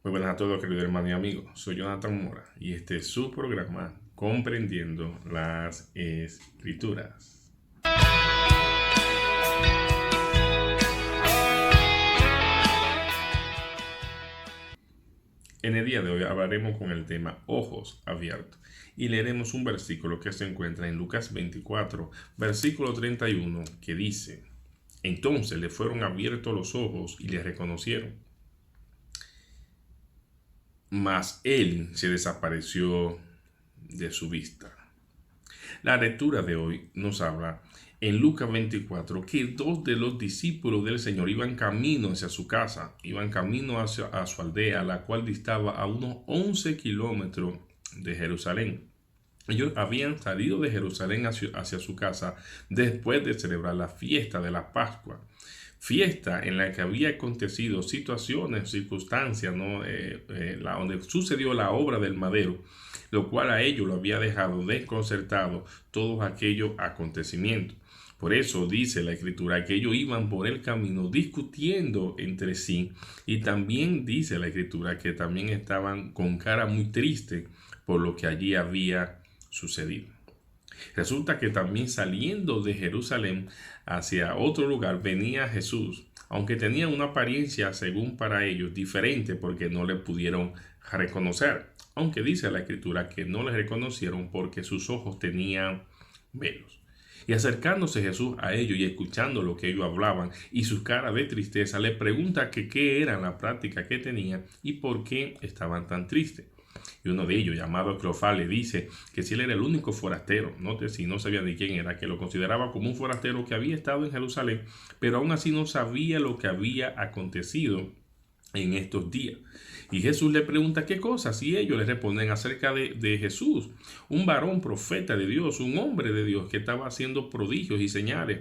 Muy buenas a todos, queridos hermanos y amigos. Soy Jonathan Mora y este es su programa Comprendiendo las Escrituras. En el día de hoy hablaremos con el tema ojos abiertos y leeremos un versículo que se encuentra en Lucas 24, versículo 31, que dice: Entonces le fueron abiertos los ojos y le reconocieron, mas él se desapareció de su vista. La lectura de hoy nos habla en Lucas 24 que dos de los discípulos del Señor iban camino hacia su casa, iban camino hacia a su aldea, la cual distaba a unos 11 kilómetros de Jerusalén. Ellos habían salido de Jerusalén hacia su casa después de celebrar la fiesta de la Pascua. Fiesta en la que había acontecido situaciones, circunstancias, ¿no? Donde sucedió la obra del madero, lo cual a ellos lo había dejado desconcertado todos aquellos acontecimientos. Por eso dice la Escritura que ellos iban por el camino discutiendo entre sí, y también dice la Escritura que también estaban con cara muy triste por lo que allí había sucedido. Resulta que también saliendo de Jerusalén hacia otro lugar venía Jesús, aunque tenía una apariencia según para ellos diferente porque no le pudieron reconocer, aunque dice la Escritura que no le reconocieron porque sus ojos tenían velos. Y acercándose Jesús a ellos y escuchando lo que ellos hablaban y su cara de tristeza, le pregunta que qué era la práctica que tenían y por qué estaban tan tristes. Y uno de ellos, llamado Cleofás, le dice que si él era el único forastero, note si no sabía ni quién era, que lo consideraba como un forastero que había estado en Jerusalén, pero aún así no sabía lo que había acontecido en estos días. Y Jesús le pregunta qué cosas, y ellos le responden acerca de Jesús, un varón profeta de Dios, un hombre de Dios que estaba haciendo prodigios y señales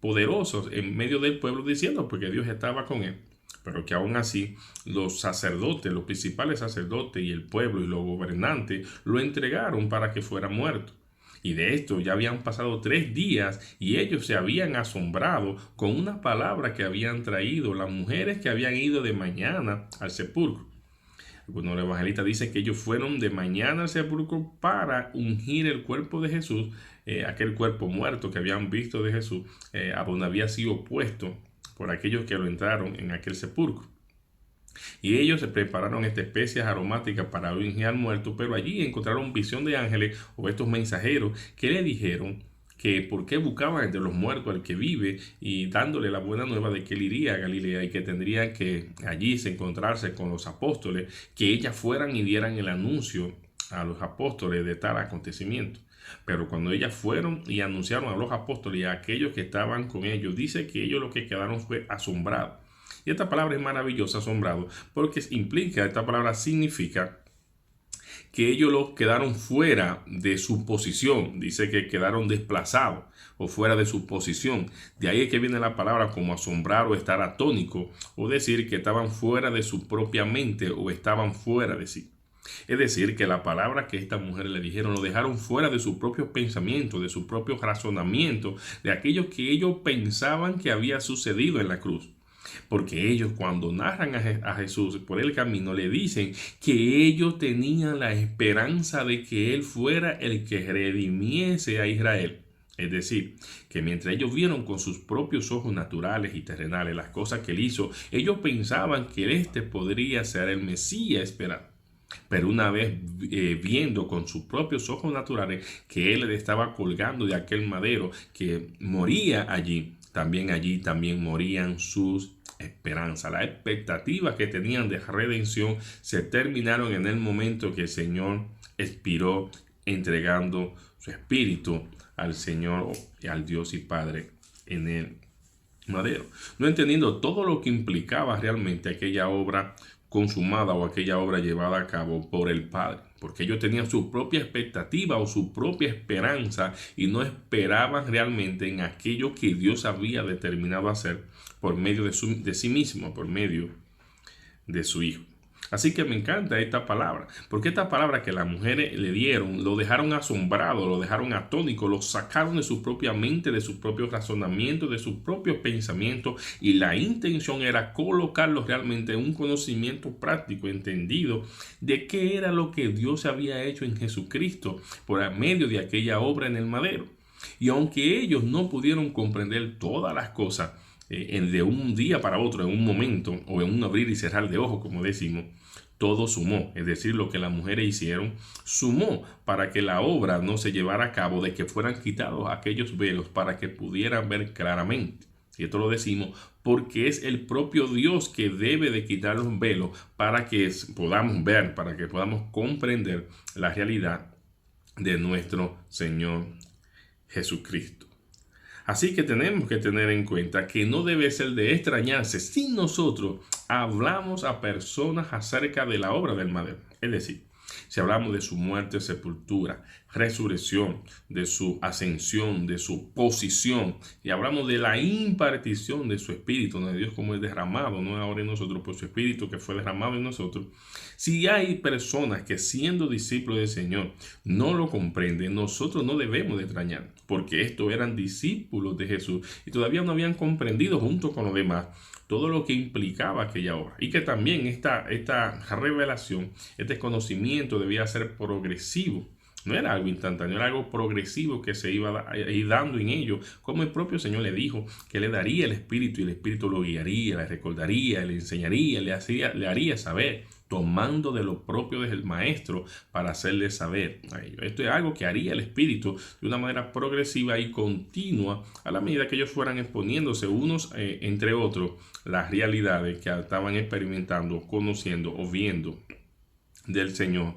poderosos en medio del pueblo, diciendo porque Dios estaba con él. Pero que aún así los sacerdotes, los principales sacerdotes y el pueblo y los gobernantes lo entregaron para que fuera muerto. Y de esto ya habían pasado 3 días y ellos se habían asombrado con una palabra que habían traído las mujeres que habían ido de mañana al sepulcro. Bueno, el evangelista dice que ellos fueron de mañana al sepulcro para ungir el cuerpo de Jesús, aquel cuerpo muerto que habían visto de Jesús, a donde había sido puesto por aquellos que lo entraron en aquel sepulcro. Y ellos se prepararon esta especie aromática para ungir al muerto, pero allí encontraron visión de ángeles o estos mensajeros que le dijeron que por qué buscaban entre los muertos al que vive, y dándole la buena nueva de que él iría a Galilea y que tendrían que allí encontrarse con los apóstoles, que ellas fueran y dieran el anuncio a los apóstoles de tal acontecimiento. Pero cuando ellas fueron y anunciaron a los apóstoles y a aquellos que estaban con ellos, dice que ellos lo que quedaron fue asombrados. Y esta palabra es maravillosa, asombrado, porque implica, esta palabra significa que ellos lo quedaron fuera de su posición. Dice que quedaron desplazados o fuera de su posición. De ahí es que viene la palabra como asombrar o estar atónico, o decir que estaban fuera de su propia mente o estaban fuera de sí. Es decir, que la palabra que estas mujeres le dijeron lo dejaron fuera de su propio pensamiento, de su propio razonamiento, de aquello que ellos pensaban que había sucedido en la cruz. Porque ellos, cuando narran a Jesús por el camino, le dicen que ellos tenían la esperanza de que Él fuera el que redimiese a Israel. Es decir, que mientras ellos vieron con sus propios ojos naturales y terrenales las cosas que Él hizo, ellos pensaban que este podría ser el Mesías esperado. Pero una vez viendo con sus propios ojos naturales que Él estaba colgando de aquel madero, que moría allí también morían sus esperanzas. Las expectativas que tenían de redención se terminaron en el momento que el Señor expiró, entregando su espíritu al Señor y al Dios y Padre en el madero, no entendiendo todo lo que implicaba realmente aquella obra consumada o aquella obra llevada a cabo por el Padre, porque ellos tenían su propia expectativa o su propia esperanza y no esperaban realmente en aquello que Dios había determinado hacer por medio de sí mismo, por medio de su Hijo. Así que me encanta esta palabra, porque esta palabra que las mujeres le dieron, lo dejaron asombrado, lo dejaron atónico, lo sacaron de su propia mente, de sus propios razonamientos, de sus propios pensamientos, y la intención era colocarlos realmente en un conocimiento práctico, entendido, de qué era lo que Dios había hecho en Jesucristo por medio de aquella obra en el madero. Y aunque ellos no pudieron comprender todas las cosas, de un día para otro, en un momento, o en un abrir y cerrar de ojos, como decimos, todo sumó. Es decir, lo que las mujeres hicieron sumó para que la obra no se llevara a cabo, de que fueran quitados aquellos velos para que pudieran ver claramente. Y esto lo decimos porque es el propio Dios que debe de quitar los velos para que podamos ver, para que podamos comprender la realidad de nuestro Señor Jesucristo. Así que tenemos que tener en cuenta que no debe ser de extrañarse si nosotros hablamos a personas acerca de la obra del madero. Es decir, si hablamos de su muerte, sepultura, resurrección, de su ascensión, de su posición, y hablamos de la impartición de su espíritu, de Dios como es derramado, no ahora en nosotros, por su espíritu que fue derramado en nosotros. Si hay personas que siendo discípulos del Señor no lo comprenden, nosotros no debemos de extrañar, porque estos eran discípulos de Jesús y todavía no habían comprendido junto con los demás todo lo que implicaba aquella obra, y que también esta revelación, este conocimiento debía ser progresivo. No era algo instantáneo, era algo progresivo que se iba a ir dando en ellos, como el propio Señor le dijo que le daría el Espíritu, y el Espíritu lo guiaría, le recordaría, le enseñaría, le haría saber, tomando de lo propio del Maestro para hacerle saber a ellos. Esto es algo que haría el Espíritu de una manera progresiva y continua a la medida que ellos fueran exponiéndose unos entre otros las realidades que estaban experimentando, conociendo o viendo del Señor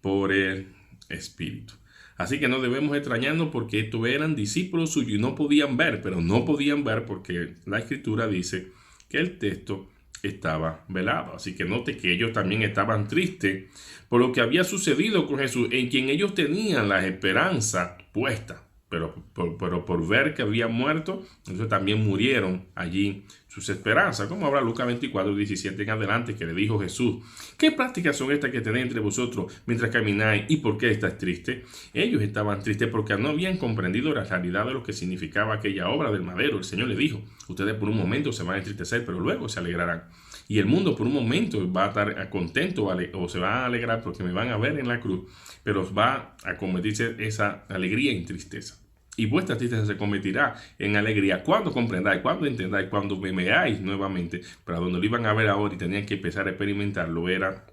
por el Espíritu. Así que no debemos extrañarnos, porque estos eran discípulos suyos y no podían ver, pero no podían ver porque la Escritura dice que el texto estaba velado. Así que note que ellos también estaban tristes por lo que había sucedido con Jesús, en quien ellos tenían la esperanza puesta, pero por ver que había muerto, entonces también murieron allí sus esperanzas. Como habla Lucas 24, 17 en adelante, que le dijo Jesús: ¿qué prácticas son estas que tenéis entre vosotros mientras camináis, y por qué estáis tristes? Ellos estaban tristes porque no habían comprendido la realidad de lo que significaba aquella obra del madero. El Señor le dijo: ustedes por un momento se van a entristecer, pero luego se alegrarán. Y el mundo por un momento va a estar contento o se va a alegrar porque me van a ver en la cruz, pero va a convertirse esa alegría en tristeza. Y vuestra tristeza se convertirá en alegría cuando comprendáis, cuando entendáis, cuando me veáis nuevamente. Pero donde lo iban a ver ahora y tenían que empezar a experimentarlo era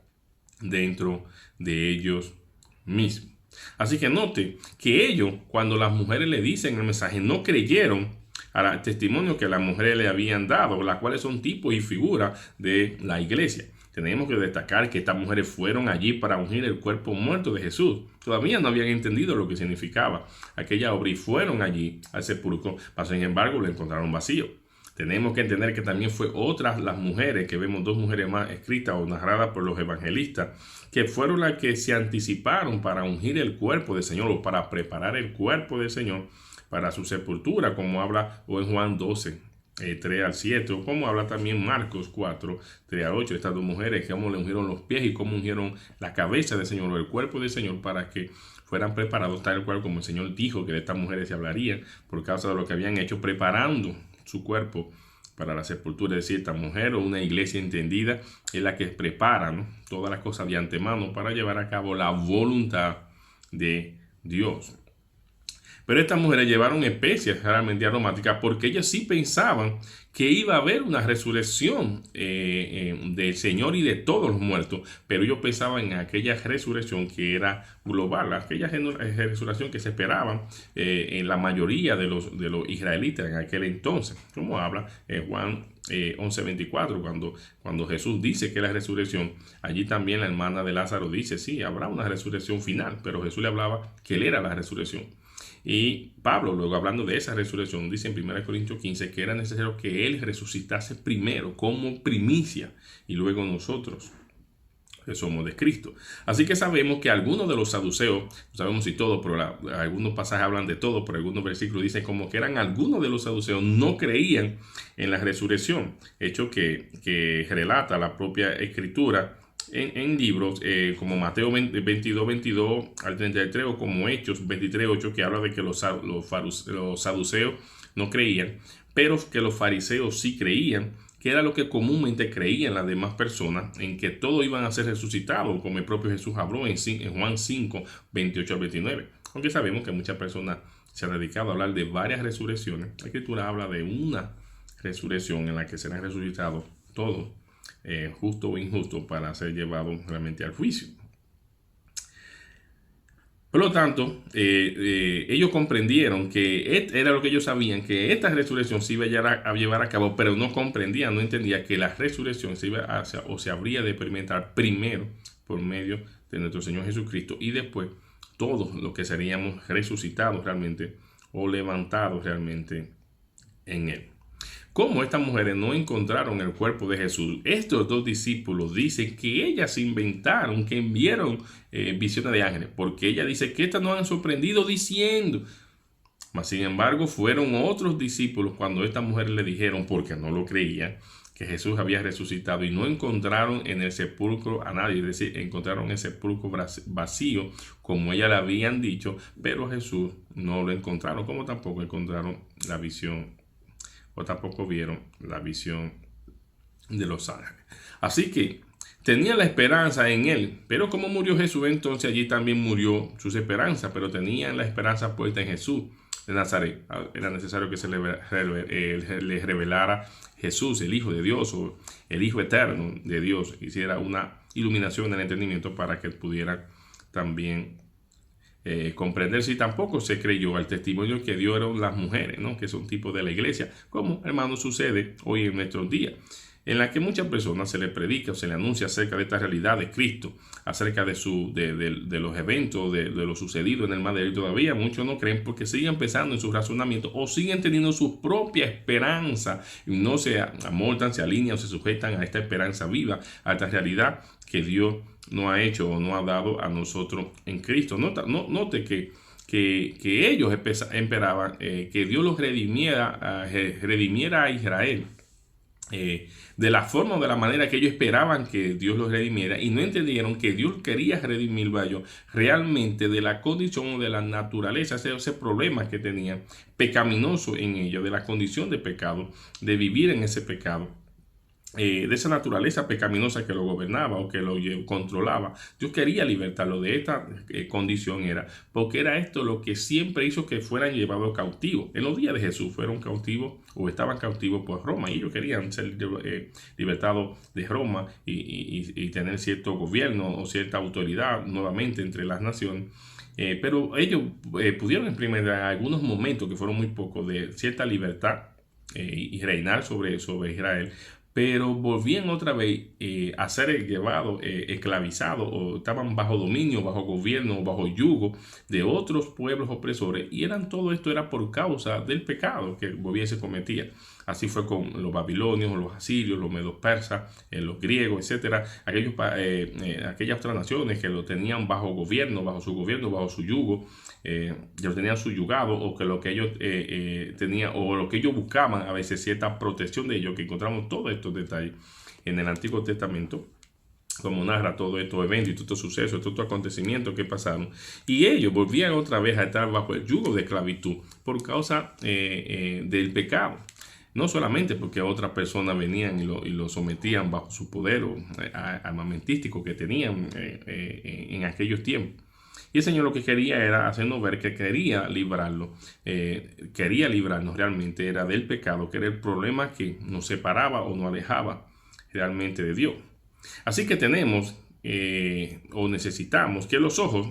dentro de ellos mismos. Así que note que ellos, cuando las mujeres le dicen el mensaje, no creyeron al testimonio que las mujeres le habían dado, las cuales son tipos y figuras de la iglesia. Tenemos que destacar que estas mujeres fueron allí para ungir el cuerpo muerto de Jesús. Todavía no habían entendido lo que significaba aquella obra y fueron allí al sepulcro, mas sin embargo lo encontraron vacío. Tenemos que entender que también fue otras las mujeres, que vemos dos mujeres más escritas o narradas por los evangelistas, que fueron las que se anticiparon para ungir el cuerpo del Señor, o para preparar el cuerpo del Señor para su sepultura, como habla o en Juan 12. 3 al 7, o como habla también Marcos 4, 3 al 8, estas dos mujeres, que cómo le ungieron los pies y cómo ungieron la cabeza del Señor o el cuerpo del Señor para que fueran preparados tal cual como el Señor dijo que de estas mujeres se hablarían por causa de lo que habían hecho preparando su cuerpo para la sepultura. Es decir, esta mujer o una iglesia entendida es la que prepara, ¿no?, todas las cosas de antemano para llevar a cabo la voluntad de Dios. Pero estas mujeres llevaron especias realmente aromáticas porque ellas sí pensaban que iba a haber una resurrección del Señor y de todos los muertos. Pero ellos pensaban en aquella resurrección que era global, aquella resurrección que se esperaban en la mayoría de los israelitas en aquel entonces. Como habla Juan 11:24, cuando Jesús dice que es la resurrección, allí también la hermana de Lázaro dice: sí, habrá una resurrección final, pero Jesús le hablaba que él era la resurrección. Y Pablo, luego hablando de esa resurrección, dice en 1 Corintios 15 que era necesario que él resucitase primero como primicia, y luego nosotros que somos de Cristo. Así que sabemos que algunos de los saduceos, no sabemos si todos, pero algunos pasajes hablan de todo, pero algunos versículos dicen como que eran algunos de los saduceos no creían en la resurrección, hecho que relata la propia Escritura en libros como Mateo 22, 22 al 33 o como Hechos 23, 8, que habla de que los saduceos no creían, pero que los fariseos sí creían, que era lo que comúnmente creían las demás personas, en que todos iban a ser resucitados, como el propio Jesús habló en Juan 5, 28 al 29. Aunque sabemos que muchas personas se han dedicado a hablar de varias resurrecciones, la Escritura habla de una resurrección en la que serán resucitados todos, justo o injusto, para ser llevados realmente al juicio. Por lo tanto, ellos comprendieron que era lo que ellos sabían, que esta resurrección se iba a llevar a cabo, pero no comprendían, no entendían que la resurrección se iba a, o se habría de experimentar primero por medio de nuestro Señor Jesucristo y después todos los que seríamos resucitados realmente o levantados realmente en Él. Como estas mujeres no encontraron el cuerpo de Jesús, estos dos discípulos dicen que ellas inventaron, que enviaron visiones de ángeles, porque ella dice que estas nos han sorprendido diciendo. Mas sin embargo fueron otros discípulos cuando estas mujeres le dijeron, porque no lo creían, que Jesús había resucitado y no encontraron en el sepulcro a nadie, es decir, encontraron el sepulcro vacío como ella le habían dicho, pero a Jesús no lo encontraron, como tampoco encontraron la visión o tampoco vieron la visión de los ángeles. Así que tenían la esperanza en Él, pero como murió Jesús, entonces allí también murió sus esperanzas, pero tenían la esperanza puesta en Jesús de Nazaret. Era necesario que se les revelara Jesús, el Hijo de Dios, o el Hijo eterno de Dios, hiciera una iluminación en el entendimiento para que pudieran también comprender. Si tampoco se creyó al testimonio que dieron las mujeres, ¿no? Que son tipos de la iglesia, como, hermano, sucede hoy en nuestros días, en la que muchas personas se les predica o se les anuncia acerca de esta realidad de Cristo, acerca de los eventos, de lo sucedido en el mar de él. Todavía muchos no creen porque siguen pensando en su razonamiento o siguen teniendo su propia esperanza y no se amoldan, se alinean o se sujetan a esta esperanza viva, a esta realidad que Dios no ha hecho o no ha dado a nosotros en Cristo. Note que ellos esperaban que Dios los redimiera a Israel de la forma o de la manera que ellos esperaban que Dios los redimiera, y no entendieron que Dios quería redimirlo a ellos realmente de la condición o de la naturaleza, ese problema que tenían pecaminoso en ellos, de la condición de pecado, de vivir en ese pecado. De esa naturaleza pecaminosa que lo gobernaba o que lo controlaba. Dios quería libertarlo de esta condición, porque era esto lo que siempre hizo que fueran llevados cautivos. En los días de Jesús fueron cautivos o estaban cautivos por Roma, y ellos querían ser libertados de Roma y tener cierto gobierno o cierta autoridad nuevamente entre las naciones. Pero ellos pudieron experimentar algunos momentos, que fueron muy pocos, de cierta libertad y reinar sobre Israel, pero volvían otra vez a ser llevados, esclavizados, o estaban bajo dominio, bajo gobierno, bajo yugo de otros pueblos opresores, y todo esto era por causa del pecado que volvía y se cometía. Así fue con los babilonios, los asirios, los medos persas, los griegos, etcétera, aquellas otras naciones que lo tenían bajo gobierno, bajo su yugo, lo tenían suyugado, o que lo que ellos tenían, o lo que ellos buscaban, a veces cierta protección de ellos, que encontramos todos estos detalles en el Antiguo Testamento, como narra todos estos eventos y todos estos sucesos, todos estos acontecimientos que pasaron, y ellos volvían otra vez a estar bajo el yugo de esclavitud por causa del pecado. No solamente porque otras personas venían y lo sometían bajo su poder armamentístico que tenían en aquellos tiempos. Y el Señor lo que quería era hacernos ver que quería librarnos realmente, era del pecado, que era el problema que nos separaba o nos alejaba realmente de Dios. Así que tenemos o necesitamos que los ojos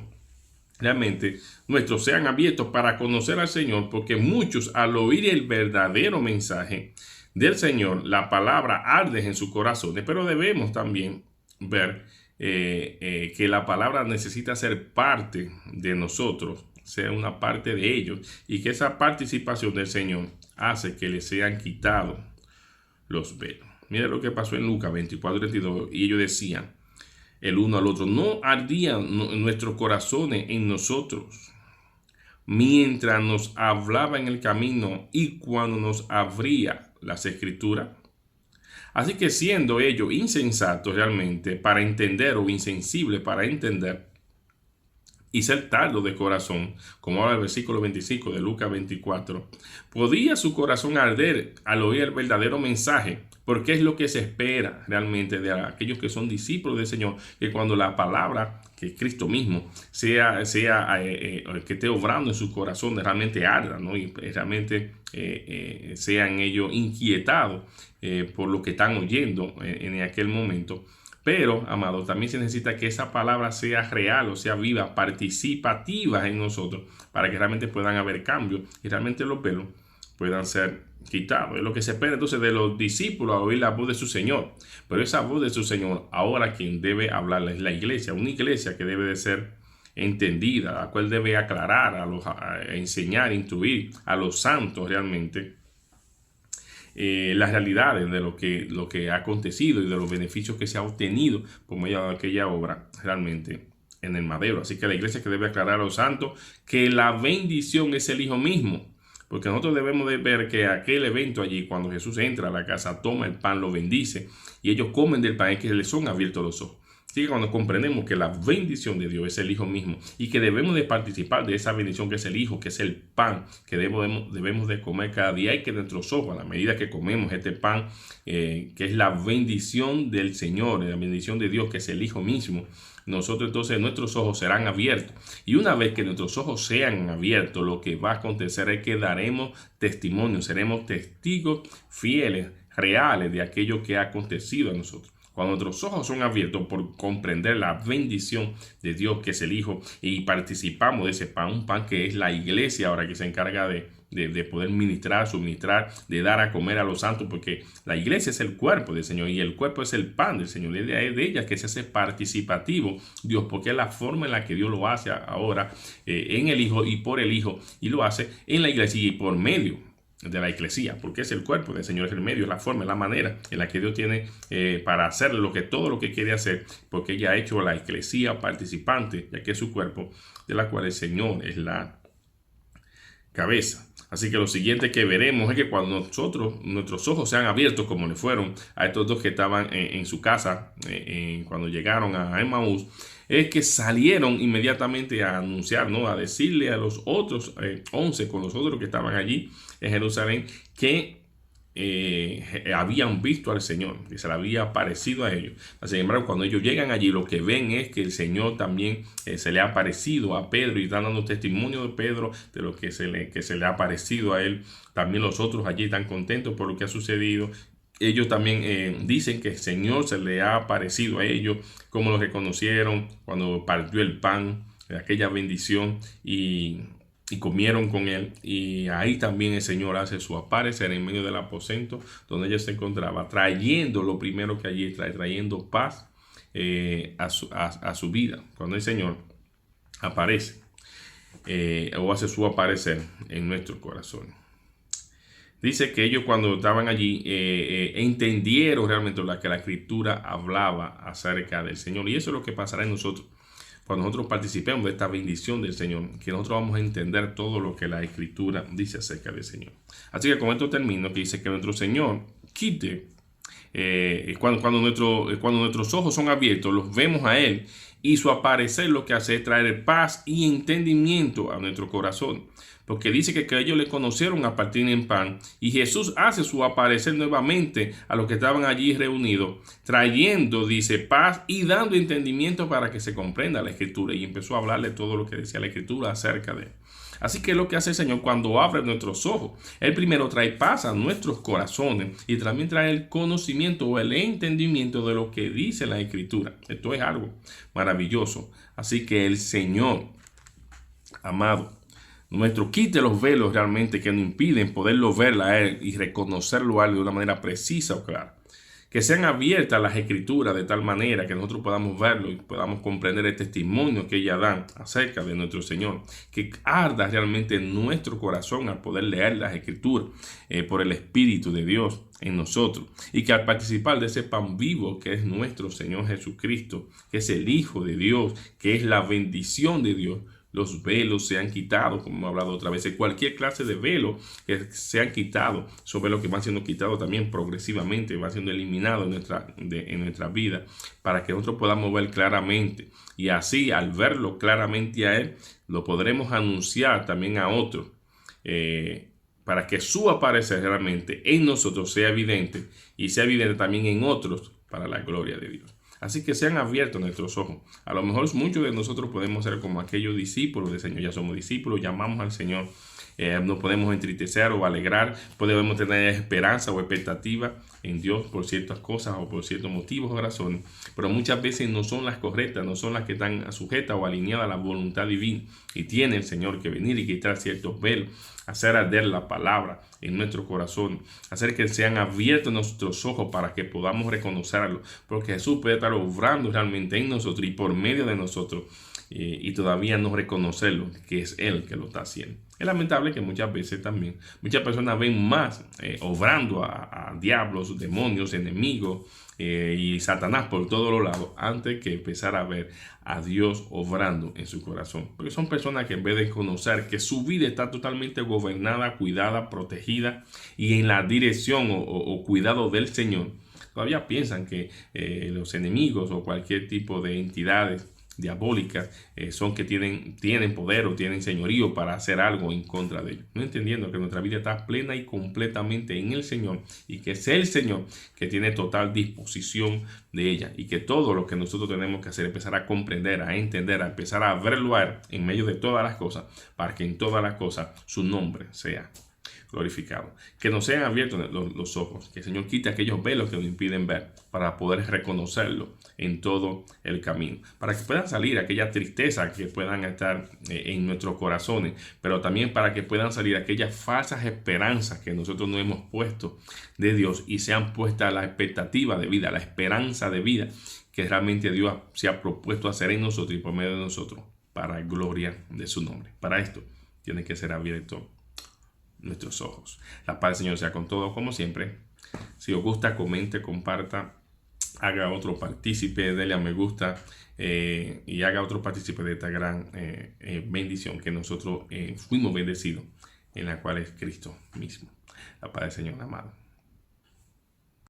realmente nuestros sean abiertos para conocer al Señor, porque muchos, al oír el verdadero mensaje del Señor, la palabra arde en sus corazones. Pero debemos también ver que la palabra necesita ser parte de nosotros, ser una parte de ellos, y que esa participación del Señor hace que les sean quitados los velos. Mira lo que pasó en Lucas 24:32, y ellos decían el uno al otro: ¿no ardían nuestros corazones en nosotros mientras nos hablaba en el camino y cuando nos abría las escrituras? Así que siendo ellos insensatos realmente para entender o insensibles para entender y ser tardo de corazón, como habla el versículo 25 de Lucas 24, podía su corazón arder al oír el verdadero mensaje, porque es lo que se espera realmente de aquellos que son discípulos del Señor, que cuando la palabra, que es Cristo mismo, que esté obrando en su corazón, realmente arda, ¿no? Y realmente sean ellos inquietados por lo que están oyendo en aquel momento. Pero, amado, también se necesita que esa palabra sea real, o sea, viva, participativa en nosotros, para que realmente puedan haber cambios y realmente los velos puedan ser quitados. Es lo que se espera entonces de los discípulos, a oír la voz de su Señor. Pero esa voz de su Señor, ahora quien debe hablarla es la iglesia, una iglesia que debe de ser entendida, la cual debe aclarar, a enseñar, instruir a los santos realmente las realidades de lo que ha acontecido y de los beneficios que se ha obtenido por medio de aquella obra realmente en el madero. Así que la iglesia que debe aclarar a los santos que la bendición es el Hijo mismo, porque nosotros debemos de ver que aquel evento allí, cuando Jesús entra a la casa, toma el pan, lo bendice y ellos comen del pan, es que les son abiertos los ojos. Así que cuando comprendemos que la bendición de Dios es el Hijo mismo y que debemos de participar de esa bendición que es el Hijo, que es el pan que debemos de comer cada día, y que nuestros ojos, a la medida que comemos este pan, que es la bendición del Señor, la bendición de Dios, que es el Hijo mismo, nosotros entonces nuestros ojos serán abiertos. Y una vez que nuestros ojos sean abiertos, lo que va a acontecer es que daremos testimonio, seremos testigos fieles, reales de aquello que ha acontecido a nosotros. Cuando nuestros ojos son abiertos por comprender la bendición de Dios, que es el Hijo, y participamos de ese pan, un pan que es la iglesia ahora que se encarga de poder ministrar, suministrar, de dar a comer a los santos, porque la iglesia es el cuerpo del Señor y el cuerpo es el pan del Señor. Es de ella que se hace participativo Dios, porque es la forma en la que Dios lo hace ahora en el Hijo y por el Hijo, y lo hace en la iglesia y por medio de la iglesia, porque es el cuerpo del Señor, es el medio, es la forma, es la manera en la que Dios tiene para hacer todo lo que quiere hacer, porque ella ha hecho a la iglesia participante, ya que es su cuerpo, de la cual el Señor es la cabeza. Así que lo siguiente que veremos es que cuando nuestros ojos sean abiertos, como le fueron a estos dos que estaban en su casa cuando llegaron a Emaús, es que salieron inmediatamente a anunciar, ¿no? A decirle a los otros 11, con los otros que estaban allí en Jerusalén, que habían visto al Señor, que se le había aparecido a ellos. Sin embargo, cuando ellos llegan allí, lo que ven es que el Señor también se le ha aparecido a Pedro, y están dando testimonio de Pedro de lo que se le ha aparecido a él. También los otros allí están contentos por lo que ha sucedido. Ellos también dicen que el Señor se le ha aparecido a ellos, como lo reconocieron cuando partió el pan, aquella bendición, y comieron con él. Y ahí también el Señor hace su aparecer en medio del aposento donde ella se encontraba, trayendo lo primero que allí trae, trayendo paz a su vida. Cuando el Señor aparece o hace su aparecer en nuestros corazones. Dice que ellos, cuando estaban allí, entendieron realmente lo que la Escritura hablaba acerca del Señor. Y eso es lo que pasará en nosotros cuando nosotros participemos de esta bendición del Señor, que nosotros vamos a entender todo lo que la Escritura dice acerca del Señor. Así que con esto termino, que dice que nuestro Señor quite, cuando nuestros ojos son abiertos, los vemos a Él, y su aparecer lo que hace es traer paz y entendimiento a nuestro corazón. Porque dice que ellos le conocieron a partir del pan, y Jesús hace su aparecer nuevamente a los que estaban allí reunidos, trayendo, dice, paz y dando entendimiento para que se comprenda la Escritura. Y empezó a hablarle todo lo que decía la Escritura acerca de él. Así que es lo que hace el Señor cuando abre nuestros ojos. Él primero trae paz a nuestros corazones, y también trae el conocimiento o el entendimiento de lo que dice la Escritura. Esto es algo maravilloso. Así que el Señor, amado, quite los velos realmente que nos impiden poderlo ver a Él y reconocerlo a Él de una manera precisa o clara. Que sean abiertas las Escrituras de tal manera que nosotros podamos verlo y podamos comprender el testimonio que ellas dan acerca de nuestro Señor. Que arda realmente nuestro corazón al poder leer las Escrituras por el Espíritu de Dios en nosotros. Y que al participar de ese pan vivo que es nuestro Señor Jesucristo, que es el Hijo de Dios, que es la bendición de Dios, los velos se han quitado, como hemos hablado otra vez, cualquier clase de velo que se han quitado, sobre lo que van siendo quitados también progresivamente, va siendo eliminado en nuestra vida, para que nosotros podamos ver claramente, y así al verlo claramente a Él, lo podremos anunciar también a otros, para que su aparecer realmente en nosotros sea evidente, y sea evidente también en otros, para la gloria de Dios. Así que sean abiertos nuestros ojos. A lo mejor muchos de nosotros podemos ser como aquellos discípulos del Señor. Ya somos discípulos, llamamos al Señor. Nos podemos entristecer o alegrar. Podemos tener esperanza o expectativa en Dios por ciertas cosas o por ciertos motivos o razones. Pero muchas veces no son las correctas, no son las que están sujetas o alineadas a la voluntad divina. Y tiene el Señor que venir y quitar ciertos velos, hacer arder la palabra en nuestro corazón, hacer que sean abiertos nuestros ojos para que podamos reconocerlo, porque Jesús puede estar obrando realmente en nosotros y por medio de nosotros, y todavía no reconocerlo, que es Él que lo está haciendo. Es lamentable que muchas veces también muchas personas ven más obrando a diablos, demonios, enemigos y Satanás por todos los lados antes que empezar a ver a Dios obrando en su corazón. Porque son personas que en vez de conocer que su vida está totalmente gobernada, cuidada, protegida y en la dirección o cuidado del Señor, todavía piensan que los enemigos o cualquier tipo de entidades diabólicas son que tienen poder o tienen señorío para hacer algo en contra de ellos, no entendiendo que nuestra vida está plena y completamente en el Señor, y que es el Señor que tiene total disposición de ella, y que todo lo que nosotros tenemos que hacer es empezar a comprender, a entender, a empezar a verlo a Él en medio de todas las cosas, para que en todas las cosas su nombre sea glorificado. Que nos sean abiertos los ojos, que el Señor quite aquellos velos que nos impiden ver, para poder reconocerlo en todo el camino, para que puedan salir aquella tristeza que puedan estar en nuestros corazones, pero también para que puedan salir aquellas falsas esperanzas que nosotros no hemos puesto de Dios, y sean puestas la expectativa de vida, la esperanza de vida que realmente Dios se ha propuesto hacer en nosotros y por medio de nosotros, para gloria de su nombre. Para esto tiene que ser abierto nuestros ojos. La paz del Señor sea con todos, como siempre. Si os gusta, comente, comparta, haga otro partícipe, dele a me gusta, y haga otro partícipe de esta gran bendición que nosotros fuimos bendecidos, en la cual es Cristo mismo. La paz del Señor, amado.